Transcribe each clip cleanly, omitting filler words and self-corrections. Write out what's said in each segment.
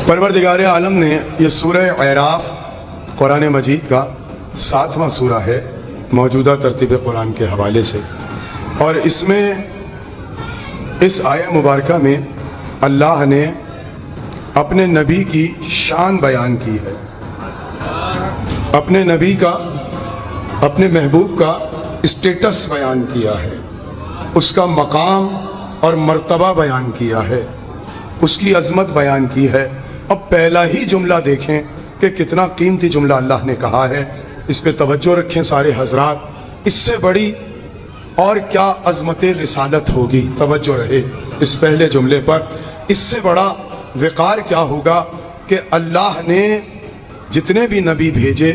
پروردگار عالم نے یہ سورہ اعراف قرآن مجید کا 7واں سورہ ہے موجودہ ترتیب قرآن کے حوالے سے، اور اس میں اس آیہ مبارکہ میں اللہ نے اپنے نبی کی شان بیان کی ہے، اپنے نبی کا، اپنے محبوب کا اسٹیٹس بیان کیا ہے، اس کا مقام اور مرتبہ بیان کیا ہے، اس کی عظمت بیان کی ہے۔ اب پہلا ہی جملہ دیکھیں کہ کتنا قیمتی جملہ اللہ نے کہا ہے، اس پہ توجہ رکھیں سارے حضرات۔ اس سے بڑی اور کیا عظمت رسالت ہوگی، توجہ رہے اس پہلے جملے پر۔ اس سے بڑا وقار کیا ہوگا کہ اللہ نے جتنے بھی نبی بھیجے،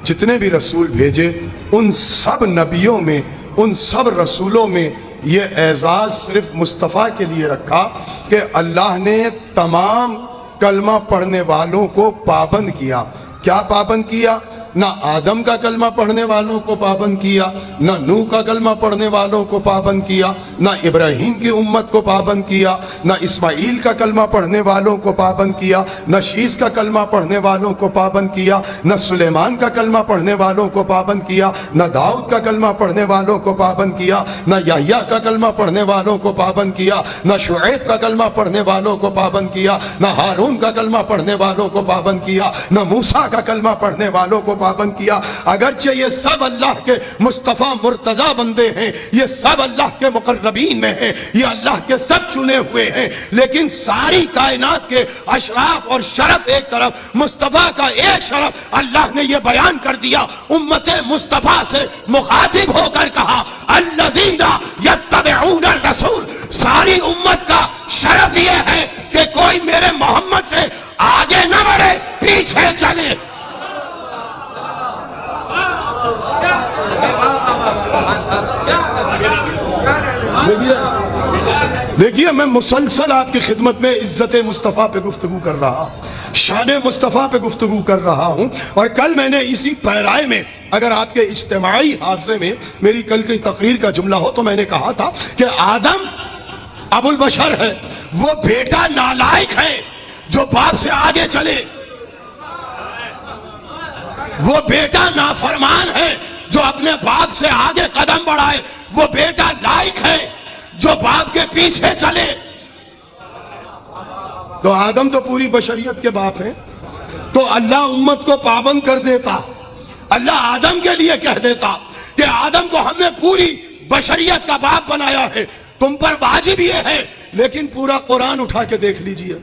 جتنے بھی رسول بھیجے، ان سب نبیوں میں، ان سب رسولوں میں یہ اعزاز صرف مصطفیٰ کے لیے رکھا کہ اللہ نے تمام کلمہ پڑھنے والوں کو پابند کیا۔ کیا پابند کیا؟ نہ آدم کا کلمہ پڑھنے والوں کو پابند کیا، نہ نوح کا کلمہ پڑھنے والوں کو پابند کیا، نہ ابراہیم کی امت کو پابند کیا، نہ اسماعیل کا کلمہ پڑھنے والوں کو پابند کیا، نہ شیس کا کلمہ پڑھنے والوں کو پابند کیا، نہ سلیمان کا کلمہ پڑھنے والوں کو پابند کیا، نہ داؤد کا کلمہ پڑھنے والوں کو پابند کیا، نہ یحییٰ کا کلمہ پڑھنے والوں کو پابند کیا، نہ شعیب کا کلمہ پڑھنے والوں کو پابند کیا، نہ ہارون کا کلمہ پڑھنے والوں کو پابند کیا، نہ موسیٰ کا کلمہ پڑھنے والوں کو پابند کیا۔ اگرچہ یہ سب اللہ کے مصطفیٰ مرتضی بندے ہیں، یہ سب اللہ کے مقربین میں ہیں، یہ اللہ کے سب چنے ہوئے ہیں، لیکن ساری کائنات کے اشراف اور شرف ایک طرف، مصطفیٰ کا ایک شرف اللہ نے یہ بیان کر دیا، امت مصطفیٰ سے مخاطب ہو کر کہا الذین یتبعون الرسول۔ ساری امت کا شرف یہ ہے کہ کوئی میرے محمد سے آگے نہ بڑھے، پیچھے چلے۔ دیکھیے میں مسلسل آپ کی خدمت میں عزت مصطفیٰ پہ گفتگو کر رہا، شان مصطفیٰ پہ گفتگو کر رہا ہوں، اور کل میں نے اسی پیرائے میں، اگر آپ کے اجتماعی حافظے میں میری کل کی تقریر کا جملہ ہو تو میں نے کہا تھا کہ آدم ابو البشر ہے، وہ بیٹا نالائق ہے جو باپ سے آگے چلے، وہ بیٹا نافرمان ہے جو اپنے باپ سے آگے قدم بڑھائے، وہ بیٹا لائق ہے جو باپ کے پیچھے چلے۔ تو آدم تو پوری بشریت کے باپ ہیں، تو اللہ امت کو پابند کر دیتا، اللہ آدم کے لیے کہہ دیتا کہ آدم کو ہم نے پوری بشریت کا باپ بنایا ہے، تم پر واجب یہ ہے۔ لیکن پورا قرآن اٹھا کے دیکھ لیجئے،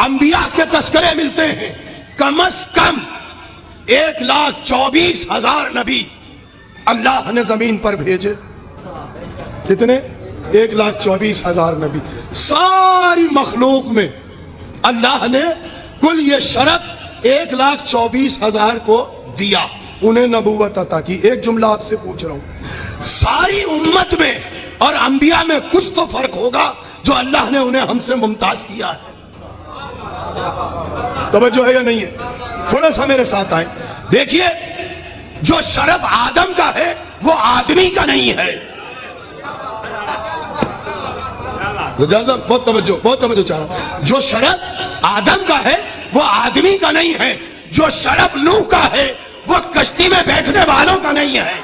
انبیاء کے تذکرے ملتے ہیں، کم از کم 1,24,000 نبی اللہ نے زمین پر بھیجے۔ کتنے؟ 1,24,000 نبی۔ ساری مخلوق میں اللہ نے کل یہ شرف 1,24,000 کو دیا، انہیں نبوت عطا کی۔ ایک جملہ آپ سے پوچھ رہا ہوں، ساری امت میں اور انبیاء میں کچھ تو فرق ہوگا جو اللہ نے انہیں ہم سے ممتاز کیا ہے؟ توجہ ہے یا نہیں ہے؟ تھوڑا سا میرے ساتھ آئیں، دیکھیے جو شرف آدم کا ہے وہ آدمی کا نہیں ہے۔ بہت توجہ چاہ رہا ہوں، جو شرف آدم کا ہے وہ آدمی کا نہیں ہے، جو شرف نوح کا ہے وہ کشتی میں بیٹھنے والوں کا نہیں ہے۔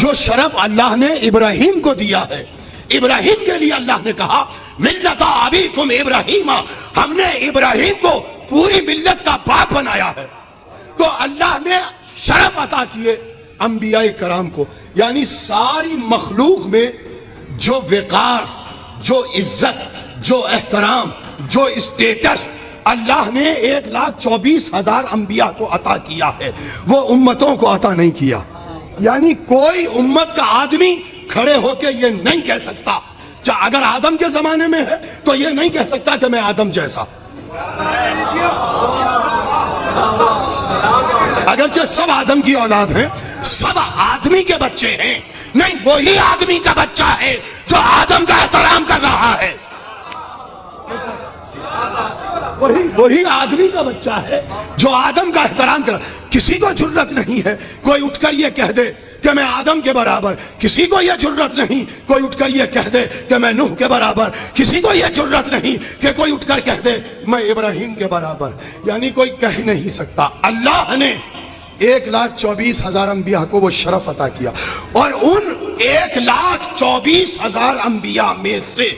جو شرف اللہ نے ابراہیم کو دیا ہے، ابراہیم کے لیے اللہ نے کہا ملت ابیکم ابراہیم، ہم نے ابراہیم کو پوری ملت کا باپ بنایا ہے۔ تو اللہ نے شرف عطا کیے انبیاء کرام کو، یعنی ساری مخلوق میں جو وقار، جو عزت، جو احترام، جو اسٹیٹس اللہ نے 1,24,000 انبیاء کو عطا کیا ہے، وہ امتوں کو عطا نہیں کیا۔ یعنی کوئی امت کا آدمی کھڑے ہو کے یہ نہیں کہہ سکتا، اگر آدم کے زمانے میں ہے تو یہ نہیں کہہ سکتا کہ میں آدم جیسا، اگرچہ سب آدم کی اولاد ہیں، سب آدمی کے بچے ہیں، نہیں وہی آدمی کا بچہ ہے جو آدم کا احترام کر رہا ہے، وہی آدمی کا بچہ ہے جو آدم کا احترام کر رہا ہے۔ کسی کو جرت نہیں ہے کوئی اٹھ کر یہ کہہ دے کہ میں آدم کے برابر، کسی کو یہ جرت نہیں کوئی اٹھ کر یہ کہہ دے کہ میں نوح کے برابر، کسی کو یہ جرت نہیں کہ کوئی اٹھ کر کہہ دے میں ابراہیم کے برابر، یعنی کوئی کہہ نہیں سکتا۔ اللہ نے 1,24,000 انبیاء کو وہ شرف عطا کیا، اور ان 1,24,000 انبیاء میں سے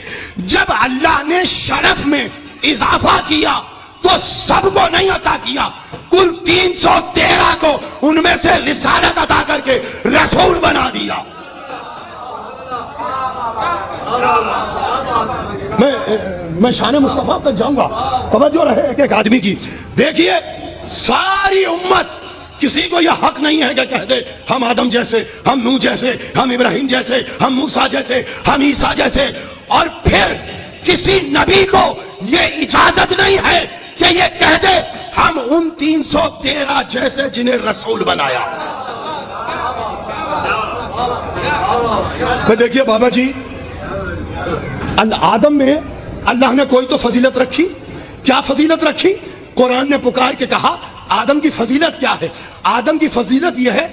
جب اللہ نے شرف میں اضافہ کیا تو سب کو نہیں عطا کیا، کل 313 کو ان میں سے رسالت عطا کر کے رسول بنا دیا۔ میں شان مصطفیٰ تک جاؤں گا، توجہ رہے ایک ایک آدمی کی۔ دیکھیے ساری امت، کسی کو یہ حق نہیں ہے کہ کہہ دے ہم آدم جیسے، ہم نوح جیسے، ہم ابراہیم جیسے، ہم موسیٰ جیسے، ہم عیسیٰ جیسے، اور پھر کسی نبی کو یہ اجازت نہیں ہے کہ یہ کہہ دے ہم ان 313 جیسے جنہیں رسول بنایا۔ دیکھیے بابا جی، آدم میں اللہ نے کوئی تو فضیلت رکھی، کیا فضیلت رکھی؟ قرآن نے پکار کے کہا آدم کی فضیلت کیا ہے؟ آدم کی فضیلت یہ ہے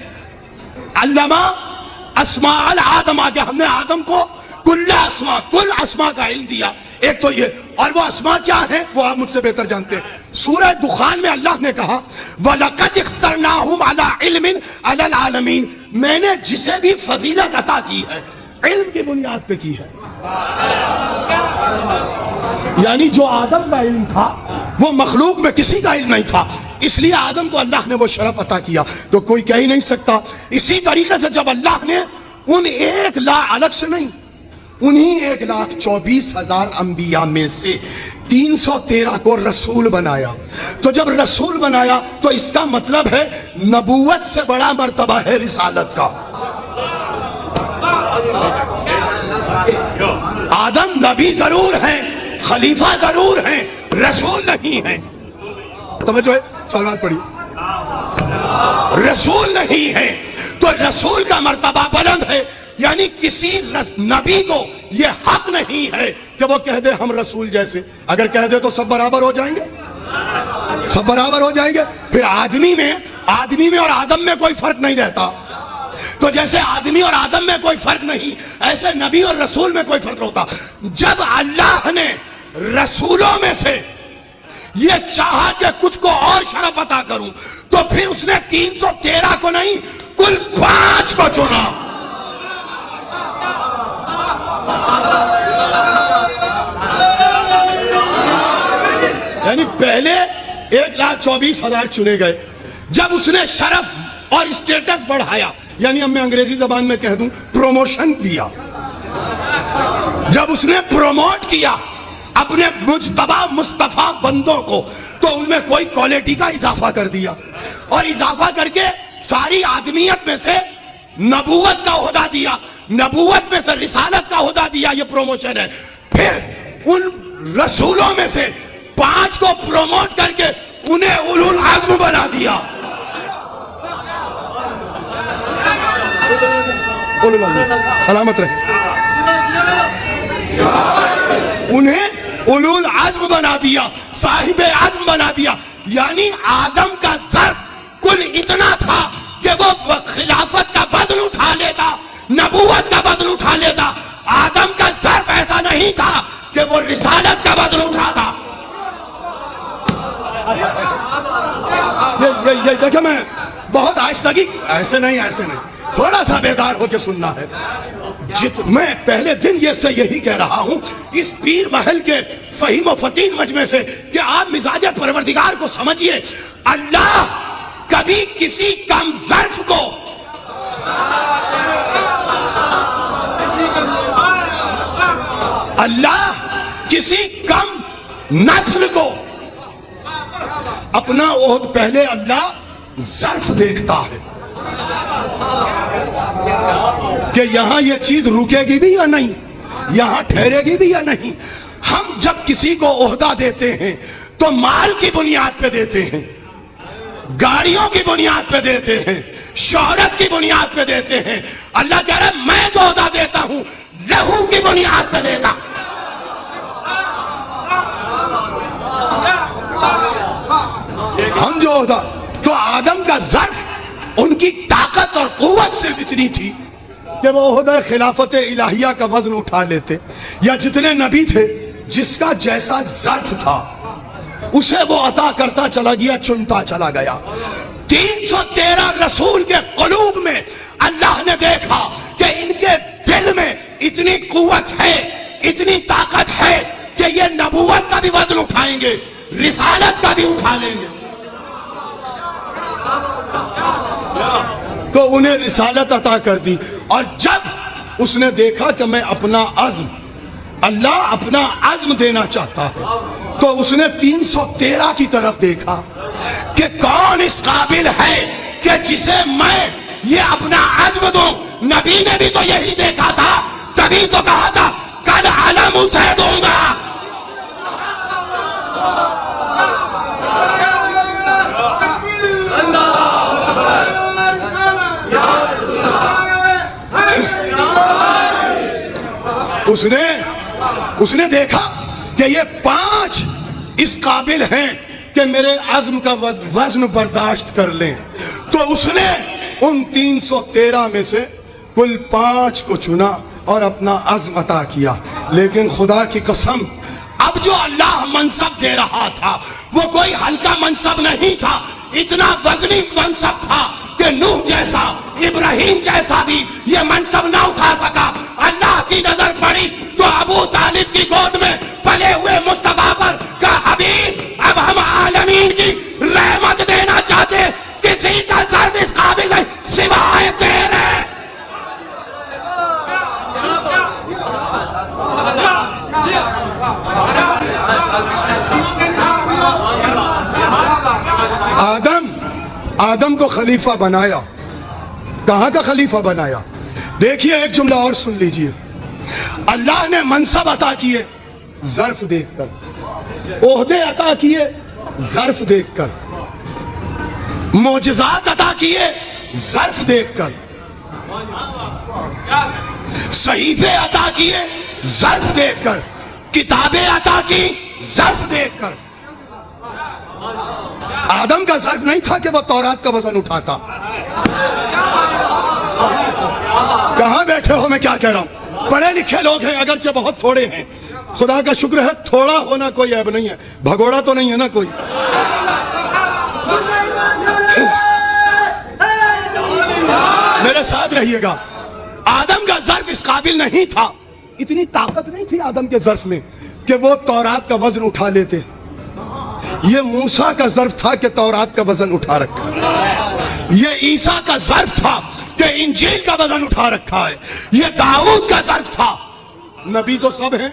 علمہ اسماء الآدم، آگے ہم نے آدم کو کل اسماء کا علم دیا۔ ایک تو یہ، اور وہ اسماء کیا ہیں وہ آپ مجھ سے بہتر جانتے ہیں۔ سورہ دخان میں اللہ نے کہا وَلَقَدْ اخْتَرْنَاهُمْ عَلَىٰ عِلْمٍ عَلَى الْعَالَمِينَ، میں نے جسے بھی فضیلت عطا کی ہے علم کی بنیاد پہ کی ہے۔ یعنی جو آدم کا علم تھا وہ مخلوق میں کسی کا علم نہیں تھا، اس لیے آدم کو اللہ نے وہ شرف عطا کیا، تو کوئی کہہ ہی نہیں سکتا۔ اسی طریقے سے جب اللہ نے ان 1,00,000 الگ سے نہیں، انہی 1,24,000 انبیاء میں سے 313 کو رسول بنایا، تو جب رسول بنایا تو اس کا مطلب ہے نبوت سے بڑا مرتبہ ہے رسالت کا۔ آدم نبی ضرور ہیں، خلیفہ ضرور ہیں، رسول نہیں ہیں۔ توجہ ہے، سوالات پڑھیے۔ رسول نہیں ہے تو رسول کا مرتبہ بلند ہے، یعنی کسی نبی کو یہ حق نہیں ہے کہ وہ کہہ دے ہم رسول جیسے۔ اگر کہہ دے تو سب برابر ہو جائیں گے، سب برابر ہو جائیں گے۔ پھر آدمی میں اور آدم میں کوئی فرق نہیں رہتا، تو جیسے آدمی اور آدم میں کوئی فرق نہیں، ایسے نبی اور رسول میں کوئی فرق ہوتا۔ جب اللہ نے رسولوں میں سے یہ چاہا کہ کچھ کو اور شرف عطا کروں تو پھر اس نے 313 کو نہیں کل 5 کو چنا۔ یعنی پہلے 1,24,000 چنے گئے، جب اس نے شرف اور اسٹیٹس بڑھایا، یعنی اب میں انگریزی زبان میں کہہ دوں پروموشن دیا، جب اس نے پروموٹ کیا اپنے مجتبی مصطفیٰ بندوں کو، تو ان میں کوئی کوالٹی کا اضافہ کر دیا، اور اضافہ کر کے ساری آدمیت میں سے نبوت کا عہدہ دیا، نبوت میں سے رسالت کا عہدہ دیا، یہ پروموشن ہے۔ پھر ان رسولوں میں سے 5 کو پروموٹ کر کے انہیں اولو العزم بنا دیا۔ سلامت رہے، انہیں اولو العزم بنا دیا، صاحب عزم بنا دیا۔ یعنی آدم کا ظرف کل اتنا تھا کہ وہ خلافت کا وزن اٹھا لیتا، نبوت کا وزن اٹھا لیتا۔ آدم کا ظرف ایسا نہیں تھا کہ وہ رسالت کا وزن اٹھاتا۔ یہ دیکھیں، میں بہت آہستگی، ایسے نہیں تھوڑا سا بیدار ہو کے سننا ہے۔ میں پہلے دن یہ سے یہی کہہ رہا ہوں اس پیر محل کے فہیم و فتین مجمع سے کہ آپ مزاج پروردگار کو سمجھیے۔ اللہ کبھی کسی کم ظرف کو اللہ کسی کم نسل کو اپنا عہد، پہلے اللہ ظرف دیکھتا ہے کہ یہاں یہ چیز رکے گی بھی یا نہیں، یہاں ٹھہرے گی بھی یا نہیں۔ ہم جب کسی کو عہدہ دیتے ہیں تو مال کی بنیاد پہ دیتے ہیں، گاڑیوں کی بنیاد پہ دیتے ہیں، شہرت کی بنیاد پہ دیتے ہیں۔ اللہ کہہ رہا ہے میں جو عہدہ دیتا ہوں لہو کی بنیاد پہ دیتا۔ ہم جو عہدہ، تو آدم کا ظرف ان کی طاقت طاقت اور قوت صرف اتنی تھی کہ وہ عہدہ خلافت الہیہ کا وزن اٹھا لیتے، یا جتنے نبی تھے جس کا جیسا ظرف تھا اسے وہ عطا کرتا چلا گیا، چنتا چلا گیا۔ 313 رسول کے قلوب میں اللہ نے دیکھا کہ ان کے دل میں اتنی قوت ہے، اتنی طاقت ہے کہ یہ نبوت کا بھی وزن اٹھائیں گے، رسالت کا بھی اٹھا لیں گے۔ تو انہیں رسالت عطا کر دی، اور جب اس نے دیکھا کہ میں اپنا عزم، اللہ اپنا عزم دینا چاہتا ہے، تو اس نے 313 کی طرف دیکھا کہ کون اس قابل ہے کہ جسے میں یہ اپنا عزم دوں۔ نبی نے بھی تو یہی دیکھا تھا، تبھی تو کہا تھا کل علم اسے دوں گا۔ اس نے دیکھا کہ یہ 5 اس قابل ہیں کہ میرے عزم کا وزن برداشت کر لیں، تو اس نے ان 313 میں سے کل 5 کو چنا اور اپنا عزم عطا کیا۔ لیکن خدا کی قسم، اب جو اللہ منصب دے رہا تھا وہ کوئی ہلکا منصب نہیں تھا، اتنا وزنی منصب تھا کہ نوح جیسا، ابراہیم جیسا بھی یہ منصب نہ اٹھا سکا۔ اللہ کی نظر پڑی تو ابو طالب کی گود میں پلے ہوئے مصطفیٰ پر کا حبیب، اب ہم عالمین کی رحمت دینا چاہتے، کسی کا ظرف اس قابل نہیں سوائے تیرے۔ آدم کو خلیفہ بنایا، کہاں کا خلیفہ بنایا؟ دیکھیے ایک جملہ اور سن لیجئے، اللہ نے منصب عطا کیے ظرف دیکھ کر، عہدے عطا کیے ظرف دیکھ کر، معجزات عطا کیے ظرف دیکھ کر، صحیفے عطا کیے ظرف دیکھ کر، کتابیں عطا کی ظرف دیکھ کر۔ آدم کا ظرف نہیں تھا کہ وہ تورات کا وزن اٹھاتا۔ کہاں بیٹھے ہو، میں کیا کہہ رہا ہوں؟ پڑھے لکھے لوگ ہیں اگرچہ بہت تھوڑے ہیں، خدا کا شکر ہے تھوڑا ہونا کوئی عیب نہیں ہے، بھگوڑا تو نہیں ہے نا کوئی۔ میرے ساتھ رہیے گا، آدم کا ظرف اس قابل نہیں تھا، اتنی طاقت نہیں تھی آدم کے ظرف میں کہ وہ تورات کا وزن اٹھا لیتے۔ یہ موسیٰ کا ظرف تھا کہ تورات کا وزن اٹھا رکھا، یہ عیسیٰ کا ظرف تھا کہ انجیل کا وزن اٹھا رکھا ہے، یہ داؤد کا ظرف تھا۔ نبی تو سب ہیں،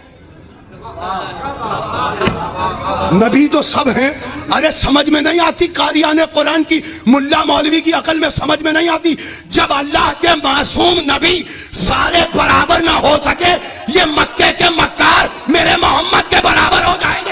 نبی تو سب ہیں۔ ارے سمجھ میں نہیں آتی قاریان قرآن کی، ملا مولوی کی عقل میں سمجھ میں نہیں آتی، جب اللہ کے معصوم نبی سارے برابر نہ ہو سکے، یہ مکے کے مکار میرے محمد کے برابر ہو جائیں گے۔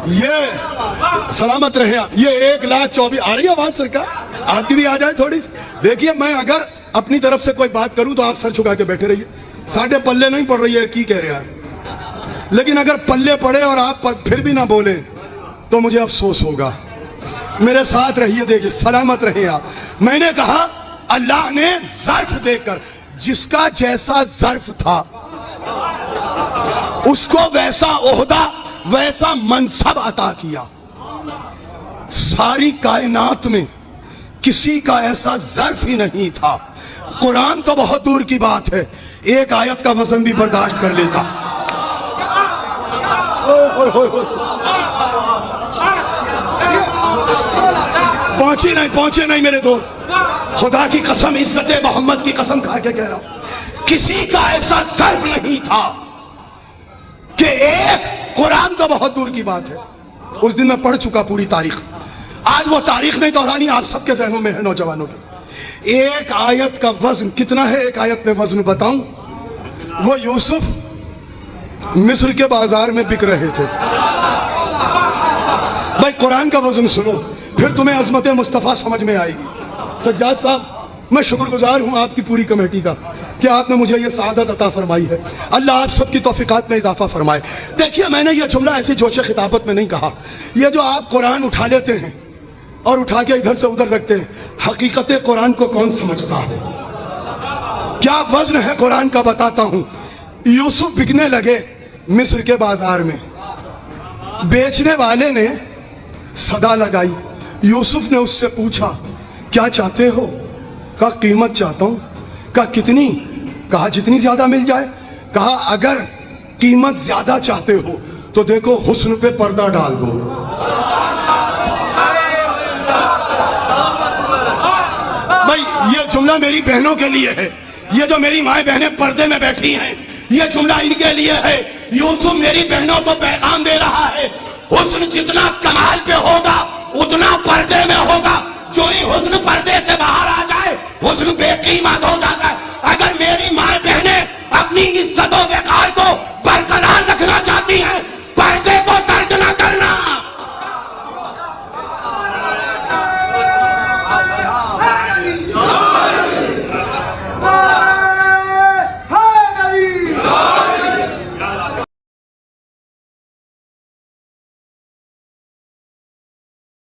یہ سلامت رہے، یہ 1,24,000 آ رہی ہے آواز سرکار؟ آپ کی بھی آ جائے تھوڑی سی۔ دیکھیے میں اگر اپنی طرف سے کوئی بات کروں تو آپ سر چھکا کے بیٹھے رہیے، ساڑھے پلے نہیں پڑ رہی ہے کی کہہ رہے ہیں، لیکن اگر پلے پڑے اور آپ پھر بھی نہ بولیں تو مجھے افسوس ہوگا۔ میرے ساتھ رہیے، دیکھیے سلامت رہے آپ۔ میں نے کہا اللہ نے ظرف دے کر جس کا جیسا ظرف تھا اس کو ویسا عہدہ، ویسا منصب عطا کیا۔ ساری کائنات میں کسی کا ایسا ظرف ہی نہیں تھا۔ قرآن تو بہت دور کی بات ہے، ایک آیت کا وزن بھی برداشت کر لیتا۔ پہنچے نہیں میرے دوست، خدا کی قسم، عزت محمد کی قسم کھا کے کہہ رہا ہوں، کسی کا ایسا ظرف نہیں تھا کہ ایک، قرآن تو بہت دور کی بات ہے، اس دن میں پڑھ چکا پوری تاریخ، آج وہ تاریخ نہیں دہرانی، آپ سب کے ذہنوں میں ہے نوجوانوں کے۔ ایک آیت کا وزن کتنا ہے؟ ایک آیت میں وزن بتاؤں، وہ یوسف مصر کے بازار میں بک رہے تھے۔ بھائی قرآن کا وزن سنو، پھر تمہیں عظمت مصطفیٰ سمجھ میں آئے گی۔ سجاد صاحب میں شکر گزار ہوں آپ کی پوری کمیٹی کا، کہ آپ نے مجھے یہ سعادت عطا فرمائی ہے. اللہ آپ سب کی توفیقات میں اضافہ فرمائے. دیکھیے میں نے یہ جملہ ایسی جوش خطابت میں نہیں کہا. یہ جو آپ قرآن اٹھا لیتے ہیں اور اٹھا کے ادھر سے ادھر رکھتے ہیں، حقیقت قرآن کو کون سمجھتا ہے؟ کیا وزن ہے قرآن کا بتاتا ہوں. یوسف بکنے لگے مصر کے بازار میں، بیچنے والے نے صدا لگائی. یوسف نے اس سے پوچھا کیا چاہتے ہو؟ کہا قیمت چاہتا ہوں. کہا کتنی؟ کہا جتنی زیادہ مل جائے. کہا اگر قیمت زیادہ چاہتے ہو تو دیکھو حسن پہ پردہ ڈال دو. بھائی یہ جملہ میری بہنوں کے لیے ہے، یہ جو میری مائیں بہنیں پردے میں بیٹھی ہیں یہ جملہ ان کے لیے ہے. یوسف میری بہنوں کو پیغام دے رہا ہے، حسن جتنا کمال پہ ہوگا اتنا پردے میں ہوگا. جو ہی حسن پردے سے